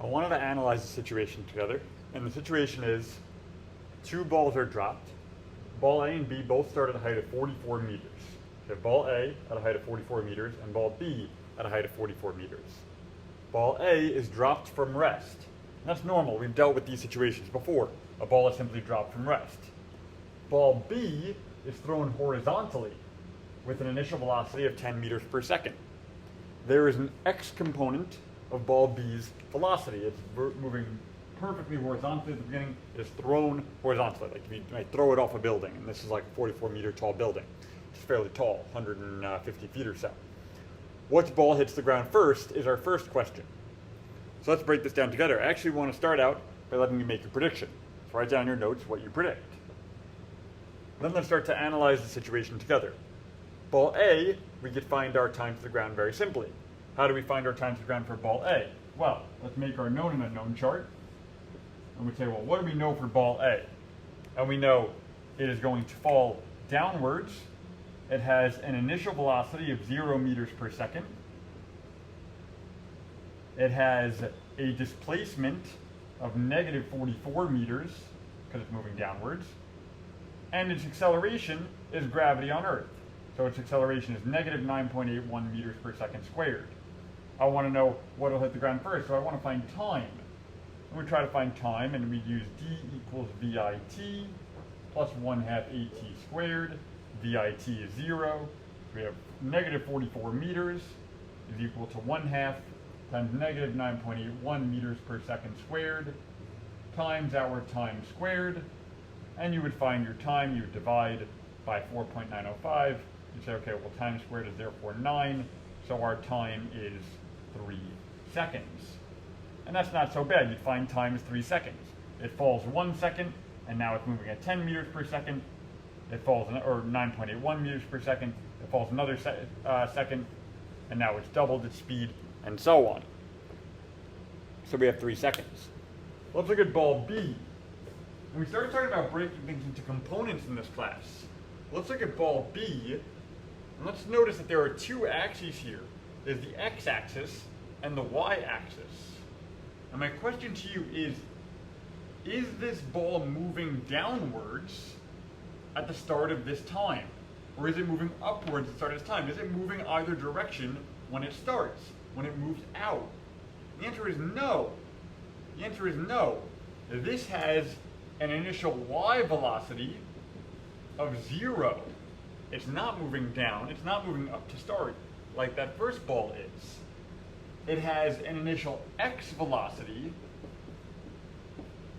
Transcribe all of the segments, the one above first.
I wanted to analyze the situation together, and the situation is two balls are dropped. Ball A and B both start at a height of 44 meters. You have ball A at a height of 44 meters and ball B at a height of 44 meters. Ball A is dropped from rest. That's normal. We've dealt with these situations before. A ball is simply dropped from rest. Ball B is thrown horizontally with an initial velocity of 10 meters per second. There is an x component of ball B's velocity. It's moving perfectly horizontally at the beginning. It is thrown horizontally, like you might throw it off a building, and this is like a 44-meter tall building. It's fairly tall, 150 feet or so. Which ball hits the ground first is our first question. So let's break this down together. I actually want to start out by letting you make a prediction. So write down your notes what you predict. Then let's start to analyze the situation together. Ball A, we could find our time to the ground very simply. How do we find our time to the ground for ball A? Well, let's make our known and unknown chart. And we say, well, what do we know for ball A? And we know it is going to fall downwards. It has an initial velocity of 0 meters per second. It has a displacement of negative 44 meters because it's moving downwards. And its acceleration is gravity on Earth. So its acceleration is negative 9.81 meters per second squared. I want to know what will hit the ground first, so I want to find time. And we try to find time, and we use d equals VIT plus 1/2 AT squared. VIT is 0. We have negative 44 meters is equal to 1/2 times negative 9.81 meters per second squared times our time squared. And you would find your time, you would divide by 4.905. You say, okay, well, time squared is therefore 9, so our time is 3 seconds. And that's not so bad. You'd find time is 3 seconds. It falls 1 second, and now it's moving at 10 meters per second. It falls, or 9.81 meters per second. It falls another second, and now it's doubled its speed, and so on. So we have 3 seconds. Let's look at ball B. And we started talking about breaking things into components in this class. Let's look at ball B, and let's notice that there are two axes here. There's the x-axis and the y-axis. And my question to you is this ball moving downwards at the start of this time? Or is it moving upwards at the start of this time? Is it moving either direction when it starts, when it moves out? The answer is no. The answer is no. This has an initial y velocity of 0. It's not moving down, it's not moving up to start like that first ball is. It has an initial x velocity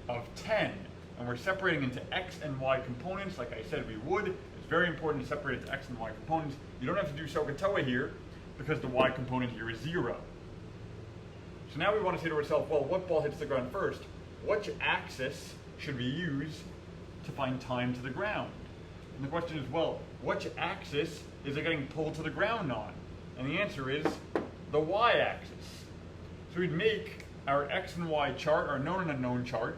of 10. And we're separating into x and y components like I said we would. It's very important to separate into x and y components. You don't have to do SOHCAHTOA here because the y component here is 0. So now we want to say to ourselves, well, what ball hits the ground first? Which axis should we use to find time to the ground? And the question is, well, which axis is it getting pulled to the ground on? And the answer is the y-axis. So we'd make our x and y chart, our known and unknown chart,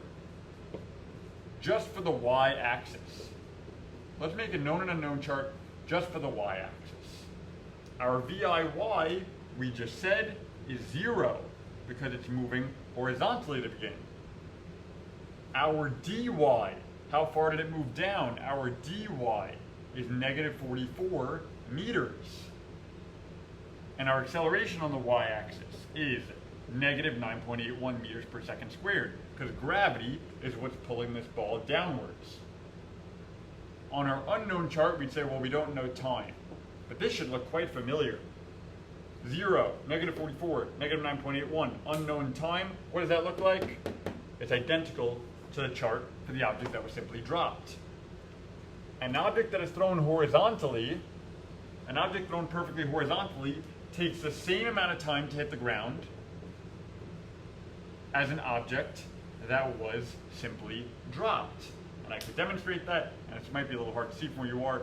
just for the y-axis. Let's make a known and unknown chart just for the y-axis. Our VIY, we just said, is 0 because it's moving horizontally at the beginning. Our dy, how far did it move down? Our dy is negative 44 meters. And our acceleration on the y-axis is negative 9.81 meters per second squared, because gravity is what's pulling this ball downwards. On our unknown chart, we'd say, well, we don't know time. But this should look quite familiar. 0, negative 44, negative 9.81, unknown time. What does that look like? It's identical to the chart for the object that was simply dropped. An object that is thrown horizontally, an object thrown perfectly horizontally, takes the same amount of time to hit the ground as an object that was simply dropped. And I could demonstrate that, and it might be a little hard to see from where you are,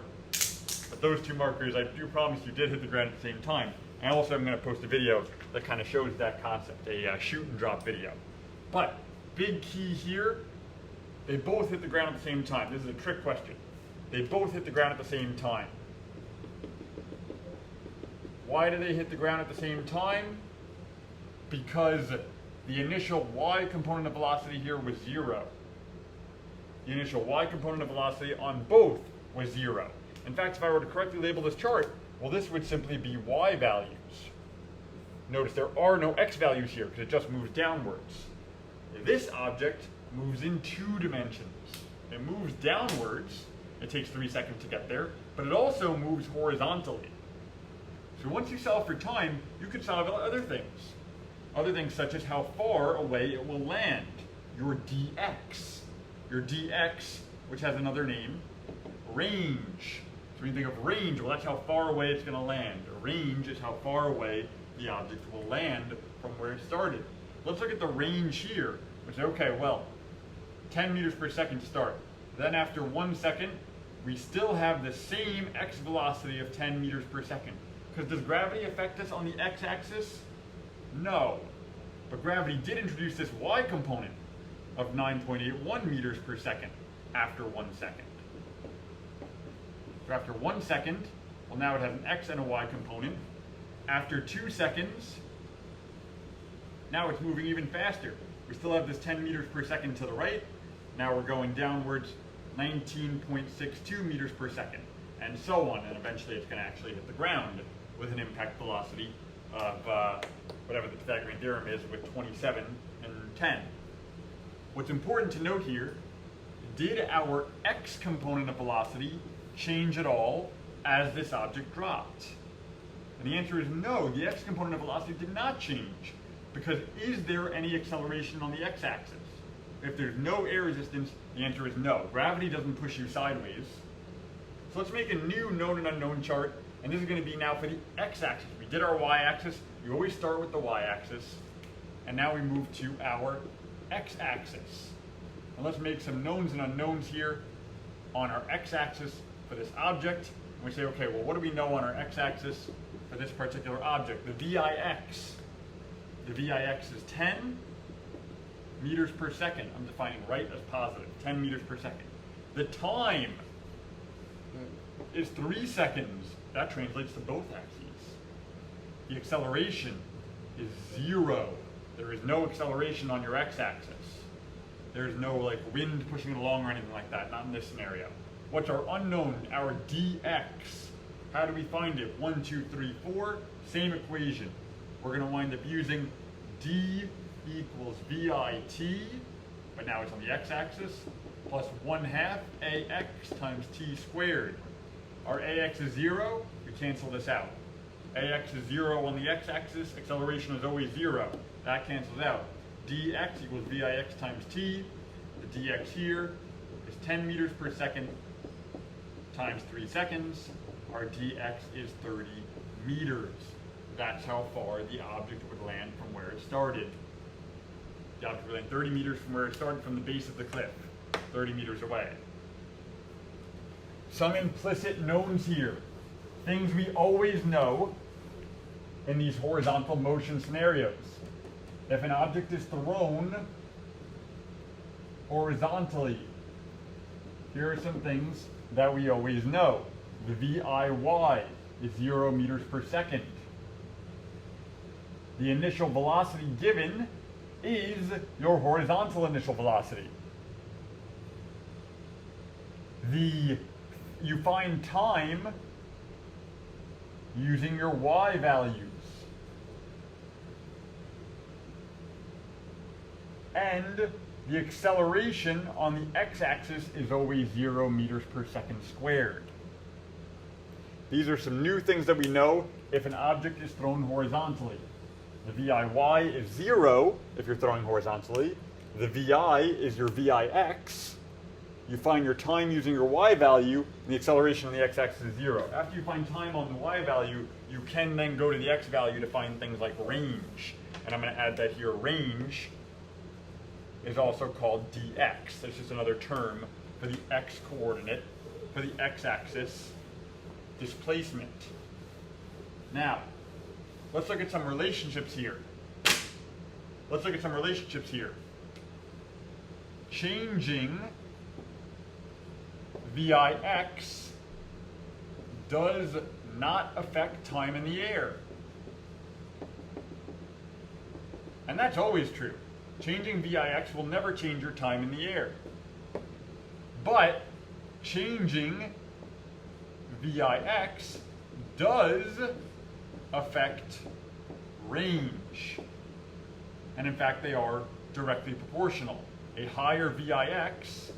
but those two markers, I do promise you, did hit the ground at the same time. And also I'm going to post a video that kind of shows that concept, a shoot and drop video. But, big key here, they both hit the ground at the same time. This is a trick question. They both hit the ground at the same time. Why do they hit the ground at the same time? Because the initial y component of velocity here was 0. The initial y component of velocity on both was 0. In fact, if I were to correctly label this chart, well, this would simply be y values. Notice there are no x values here because it just moves downwards. This object moves in 2 dimensions. It moves downwards. It takes 3 seconds to get there, but it also moves horizontally. So once you solve for time, you could solve other things. Other things such as how far away it will land, your dx. Your dx, which has another name, range. So when you think of range, well, that's how far away it's going to land. A range is how far away the object will land from where it started. Let's look at the range here, which is, okay, well, 10 meters per second to start. Then after 1 second, we still have the same x velocity of 10 meters per second. Because does gravity affect us on the x-axis? No. But gravity did introduce this y component of 9.81 meters per second after 1 second. So after 1 second, well, now it has an x and a y component. After 2 seconds, now it's moving even faster. We still have this 10 meters per second to the right. Now we're going downwards 19.62 meters per second, and so on, and eventually it's going to actually hit the ground with an impact velocity of whatever the Pythagorean theorem is, with 27 and 10. What's important to note here, did our x component of velocity change at all as this object dropped? And the answer is no, the x component of velocity did not change, because is there any acceleration on the x-axis? If there's no air resistance, the answer is no. Gravity doesn't push you sideways. So let's make a new known and unknown chart, and this is going to be now for the x-axis. We did our y-axis. You always start with the y-axis, and now we move to our x-axis. And let's make some knowns and unknowns here on our x-axis for this object. And we say, okay, well, what do we know on our x-axis for this particular object? The VIX. The VIX is 10 meters per second. I'm defining right as positive, 10 meters per second. The time is 3 seconds. That translates to both axes. The acceleration is 0. There is no acceleration on your x-axis. There's no like wind pushing it along or anything like that, not in this scenario. What's our unknown? Our dx. How do we find it? 1, 2, 3, 4, same equation. We're going to wind up using d equals VIT, but now it's on the x-axis, plus 1/2 ax times t squared. Our ax is 0, we cancel this out. Ax is 0 on the x-axis, acceleration is always 0. That cancels out. dx equals VIX times t. The dx here is 10 meters per second times 3 seconds. Our dx is 30 meters. That's how far the object would land from where it started. The object would land 30 meters from where it started, from the base of the cliff, 30 meters away. Some implicit knowns here. Things we always know in these horizontal motion scenarios. If an object is thrown horizontally, here are some things that we always know. The VIY is 0 meters per second. The initial velocity given is your horizontal initial velocity. You find time using your y values. And the acceleration on the x-axis is always 0 meters per second squared. These are some new things that we know if an object is thrown horizontally. The VIY is 0 if you're throwing horizontally. The VI is your VIX. You find your time using your y value, and the acceleration on the x-axis is 0. After you find time on the y value, you can then go to the x value to find things like range. And I'm going to add that here. Range is also called dx. That's just another term for the x coordinate, for the x-axis displacement. Now, let's look at some relationships here. Changing VIX does not affect time in the air. And that's always true. Changing VIX will never change your time in the air. But changing VIX does affect range. And in fact, they are directly proportional. A higher VIX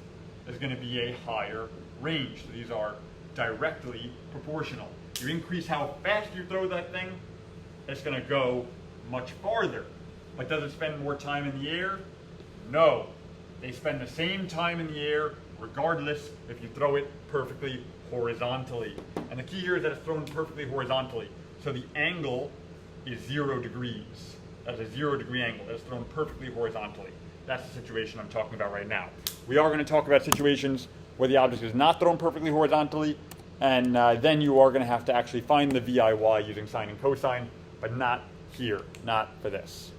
is going to be a higher range. So these are directly proportional. You increase how fast you throw that thing, it's going to go much farther. But does it spend more time in the air? No. They spend the same time in the air regardless if you throw it perfectly horizontally. And the key here is that it's thrown perfectly horizontally. So the angle is 0 degrees. That's a 0 degree angle. It's thrown perfectly horizontally. That's the situation I'm talking about right now. We are going to talk about situations where the object is not thrown perfectly horizontally, and then you are going to have to actually find the VIY using sine and cosine, but not here, not for this.